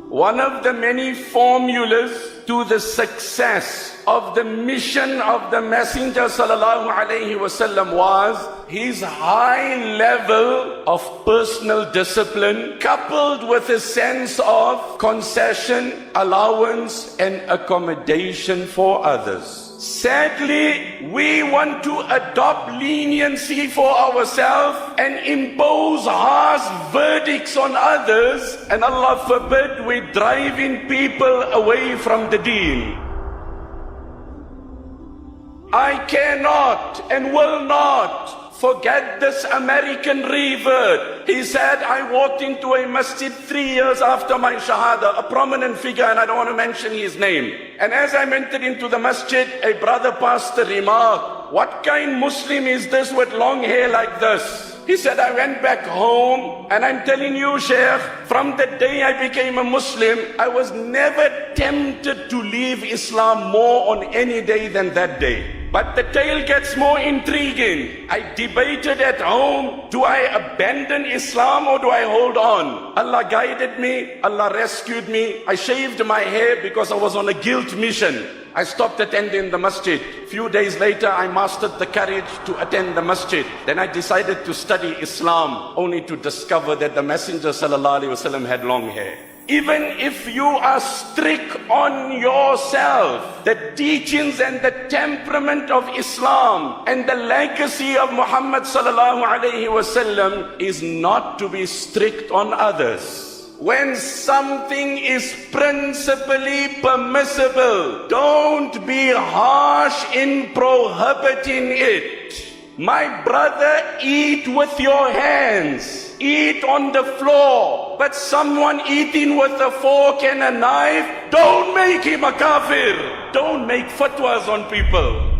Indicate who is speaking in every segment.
Speaker 1: One of the many formulas to the success of the mission of the Messenger sallallahu alaihi wasallam was his high level of personal discipline coupled with a sense of concession, allowance and accommodation for others. Sadly, we want to adopt leniency for ourselves and impose harsh verdicts on others, and Allah forbid we driving people away from the deen. I cannot and will not forget this American revert. He said, I walked into a masjid 3 years after my shahada, a prominent figure, and I don't want to mention his name. And as I entered into the masjid, a brother pastor remarked, what kind Muslim is this with long hair like this? He said, I went back home, and I'm telling you, Sheikh, from the day I became a Muslim, I was never tempted to leave Islam more on any day than that day. But the tale gets more intriguing. I debated at home, do I abandon Islam or do I hold on? Allah guided me, Allah rescued me. I shaved my hair because I was on a guilt mission. I stopped attending the masjid. Few days later, I mastered the courage to attend the masjid. Then I decided to study Islam, only to discover that the Messenger sallallahu alaihi wasallam had long hair. Even if you are strict on yourself, the teachings and the temperament of Islam and the legacy of Muhammad sallallahu alaihi wasallam is not to be strict on others. When something is principally permissible, don't be harsh in prohibiting it. My brother, eat with your hands, eat on the floor, but someone eating with a fork and a knife, don't make him a kafir. Don't make fatwas on people.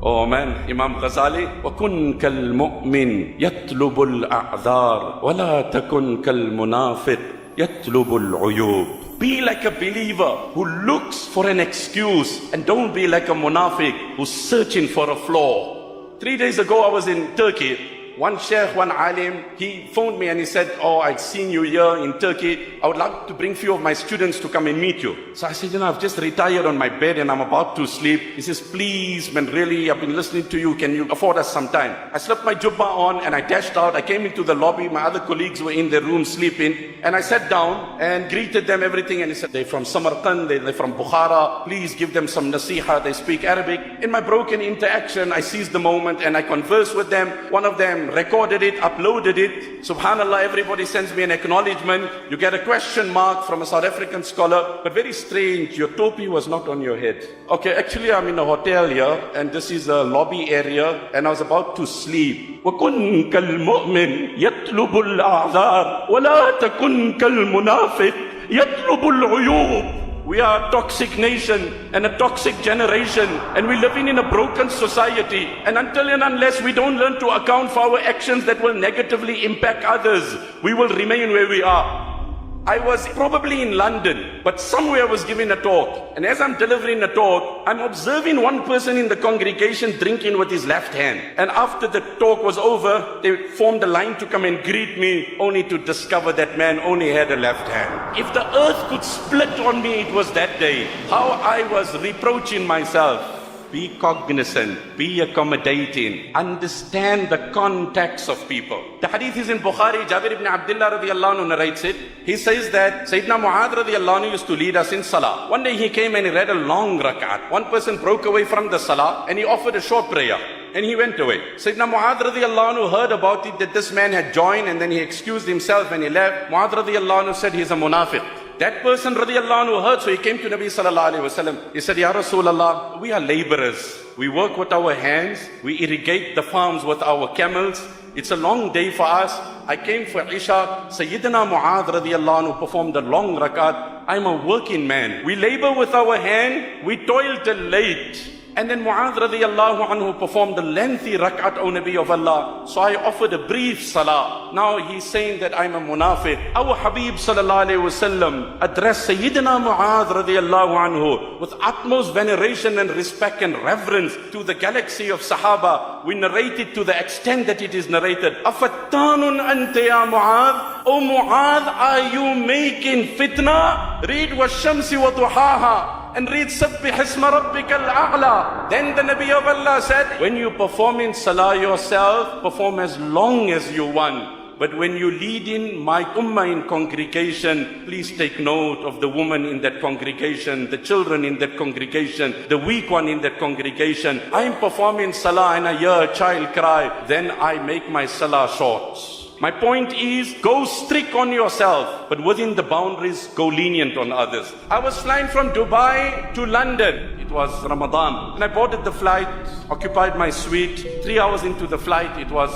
Speaker 1: Oh man, Imam Ghazali, وَكُنْ كَالْمُؤْمِنِ يَطْلُبُ الْأَعْذَارِ وَلَا تَكُنْ كَالْمُنَافِقِ يَطْلُبُ الْعُيُوبِ. Be like a believer who looks for an excuse, and don't be like a munafiq who's searching for a flaw. 3 days ago, I was in Turkey. One sheikh, one alim, he phoned me and he said, oh, I'd seen you here in Turkey. I would like to bring few of my students to come and meet you. So I said, I've just retired on my bed and I'm about to sleep. He says, please, man, really, I've been listening to you. Can you afford us some time? I slipped my jubba on and I dashed out. I came into the lobby. My other colleagues were in their room sleeping. And I sat down and greeted them, everything. And he said, they're from Samarkand, they're from Bukhara. Please give them some nasiha. They speak Arabic. In my broken interaction, I seized the moment and I conversed with them. One of them recorded it, uploaded it. Subhanallah, everybody sends me an acknowledgement. You get a question mark from a South African scholar, but very strange, your topi was not on your head. Okay, actually I'm in a hotel here, and this is a lobby area, and I was about to sleep. وَكُنْ كَالْمُؤْمِنِ يَطْلُبُ الْأَعْذَارِ وَلَا تَكُنْ كَالْمُنَافِقِ يَطْلُبُ الْعُيُوبِ. We are a toxic nation and a toxic generation, and we're living in a broken society. And until and unless we don't learn to account for our actions that will negatively impact others, we will remain where we are. I was probably in London, but somewhere I was giving a talk. And as I'm delivering a talk, I'm observing one person in the congregation drinking with his left hand. And after the talk was over, they formed a line to come and greet me, only to discover that man only had a left hand. If the earth could split on me, it was that day. How I was reproaching myself. Be cognizant, be accommodating, understand the context of people. The hadith is in Bukhari. Jabir ibn Abdullah radiallahu anhu narrates it. He says that Sayyidina Mu'adh radiallahu anhu used to lead us in salah. One day he came and he read a long rak'at. One person broke away from the salah and he offered a short prayer. And he went away. Sayyidina Mu'adh radiallahu anhu heard about it, that this man had joined, and then he excused himself and he left. Mu'adh radiallahu anhu said he's a munafiq. That person radiallahu anhu heard, so he came to Nabi sallallahu alaihi wasallam. He said, Ya Rasulullah, we are laborers. We work with our hands. We irrigate the farms with our camels. It's a long day for us. I came for Isha. Sayyidina Mu'adh radiallahu anhu performed a long rakat. I'm a working man. We labor with our hand. We toil till late. And then Mu'adh radiallahu anhu performed a lengthy rak'at, O Nabi of Allah. So I offered a brief salah. Now he's saying that I'm a munafiq. Our Habib sallallahu alayhi wasallam addressed Sayyidina Mu'adh radiallahu anhu with utmost veneration and respect and reverence to the galaxy of Sahaba. We narrate it to the extent that it is narrated. Afattanun anta ya Mu'adh? O Mu'adh, are you making fitna? Read wa shamsi wa duhaha. And read Sabbih Isma Rabbikal A'la. Then the Nabi of Allah said, when you perform in salah yourself, perform as long as you want. But when you lead in my ummah in congregation, please take note of the woman in that congregation, the children in that congregation, the weak one in that congregation. I'm performing salah and I hear a child cry, then I make my salah short. My point is, go strict on yourself, but within the boundaries, go lenient on others. I was flying from Dubai to London. It was Ramadan. And I boarded the flight, occupied my suite. 3 hours into the flight, it was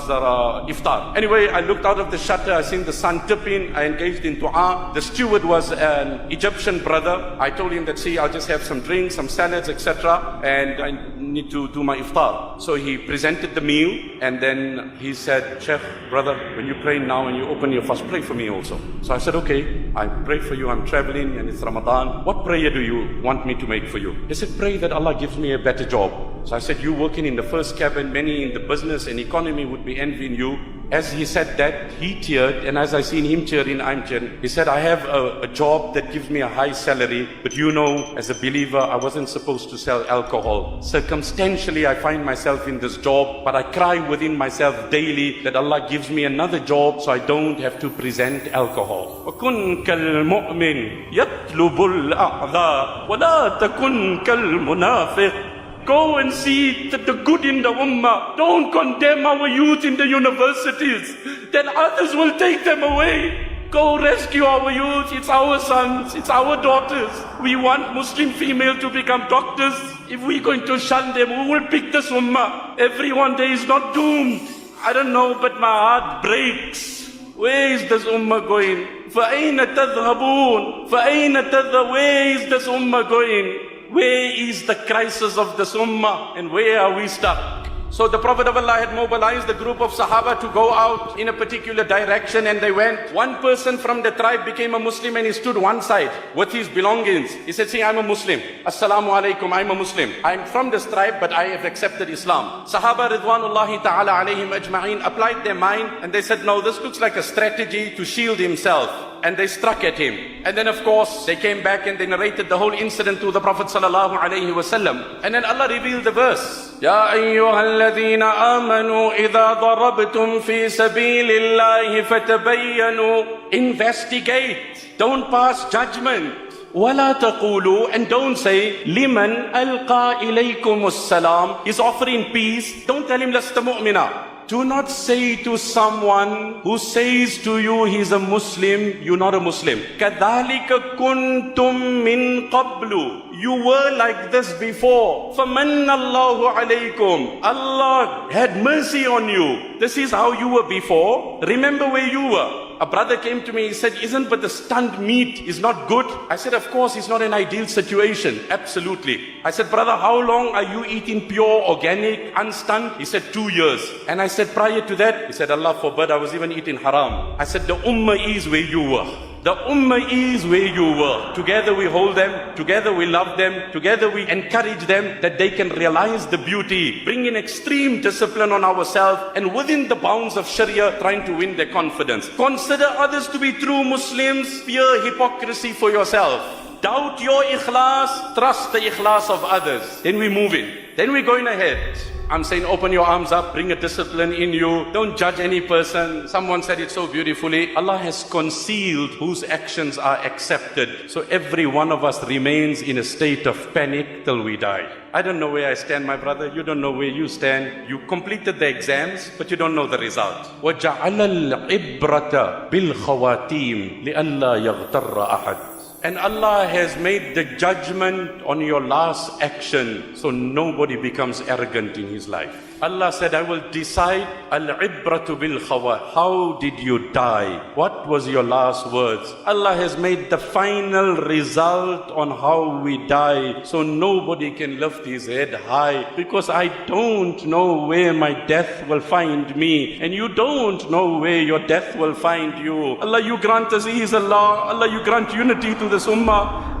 Speaker 1: iftar. Anyway, I looked out of the shutter, I seen the sun tipping, I engaged in dua. The steward was an Egyptian brother. I told him that, see, I'll just have some drinks, some salads, etc. And I need to do my iftar. So he presented the meal, and then he said, Sheikh, brother, when you pray now and you open your fast, pray for me also. So I said, okay, I pray for you, I'm traveling and it's Ramadan. What prayer do you want me to make for you? He said, pray that Allah gives me a better job. So I said, you working in the first cabin, many in the business and economy would be envying you. As he said that, he teared, and as I seen him tearing, I'm tearing. He said, I have a job that gives me a high salary, but you know, as a believer, I wasn't supposed to sell alcohol. Circumstantially, I find myself in this job, but I cry within myself daily that Allah gives me another job so I don't have to present alcohol. وَكُنْ كَالْمُؤْمِنِ يَطْلُبُ الْأَعْذَى وَلَا تَكُنْ كَالْمُنَافِقِ. Go and see the good in the ummah. Don't condemn our youth in the universities. Then others will take them away. Go rescue our youth. It's our sons. It's our daughters. We want Muslim female to become doctors. If we're going to shun them, who will pick this ummah? Everyone there is not doomed. I don't know, but my heart breaks. Where is this ummah going? فَأَيْنَ تَذْهَبُونَ فَأَيْنَ تَذْهَبُونَ. Where is this ummah going? Where is the crisis of this ummah and where are we stuck? So the Prophet of Allah had mobilized a group of Sahaba to go out in a particular direction, and they went. One person from the tribe became a Muslim and he stood one side with his belongings. He said, see, I'm a Muslim. Assalaamu Alaikum, I'm a Muslim. I'm from this tribe, but I have accepted Islam. Sahaba Ridwanullahi ta'ala alayhim ajma'in applied their mind and they said, no, this looks like a strategy to shield himself. And they struck at him. And then of course, they came back and they narrated the whole incident to the Prophet sallallahu alayhi wasallam. And then Allah revealed the verse. Ya ayyuhalladhina amanu idha darabtum fi sabilillahi fatabayyanu. Investigate. Don't pass judgment. وَلَا تَقُولُوا. And don't say, لِمَنْ أَلْقَى إِلَيْكُمُ السَّلَامِ. He's offering peace. Don't tell him, لَسْتَ مُؤْمِنًا. Do not say to someone who says to you he's a Muslim, you're not a Muslim. كَذَلِكَ كُنْتُم مِّن قَبْلُ. You were like this before. فَمَنَّ اللَّهُ عَلَيْكُمْ. Allah had mercy on you. This is how you were before. Remember where you were. A brother came to me, he said, isn't but the stunned meat is not good? I said, of course, it's not an ideal situation. Absolutely. I said, brother, how long are you eating pure, organic, unstunned? He said, 2 years. And I said, prior to that? He said, Allah forbid, I was even eating haram. I said, the ummah is where you were. The ummah is where you were. Together we hold them, together we love them, together we encourage them that they can realize the beauty, bring in extreme discipline on ourselves, and within the bounds of Sharia, trying to win their confidence. Consider others to be true Muslims, fear hypocrisy for yourself. Doubt your ikhlas, trust the ikhlas of others. Then we move in. Then we're going ahead. I'm saying open your arms up, bring a discipline in you. Don't judge any person. Someone said it so beautifully. Allah has concealed whose actions are accepted. So every one of us remains in a state of panic till we die. I don't know where I stand, my brother. You don't know where you stand. You completed the exams, but you don't know the result. وَجَعَلَ الْعِبْرَةَ بِالْخَوَاتِيمِ لِأَلَّا يَغْتَرَّ أَحَدٍ. And Allah has made the judgment on your last action so nobody becomes arrogant in his life. Allah said, I will decide al-ibratu bil khawa. How did you die? What was your last words? Allah has made the final result on how we die. So nobody can lift his head high, because I don't know where my death will find me, and you don't know where your death will find you. Allah, you grant us ease, Allah. Allah, you grant unity to this ummah.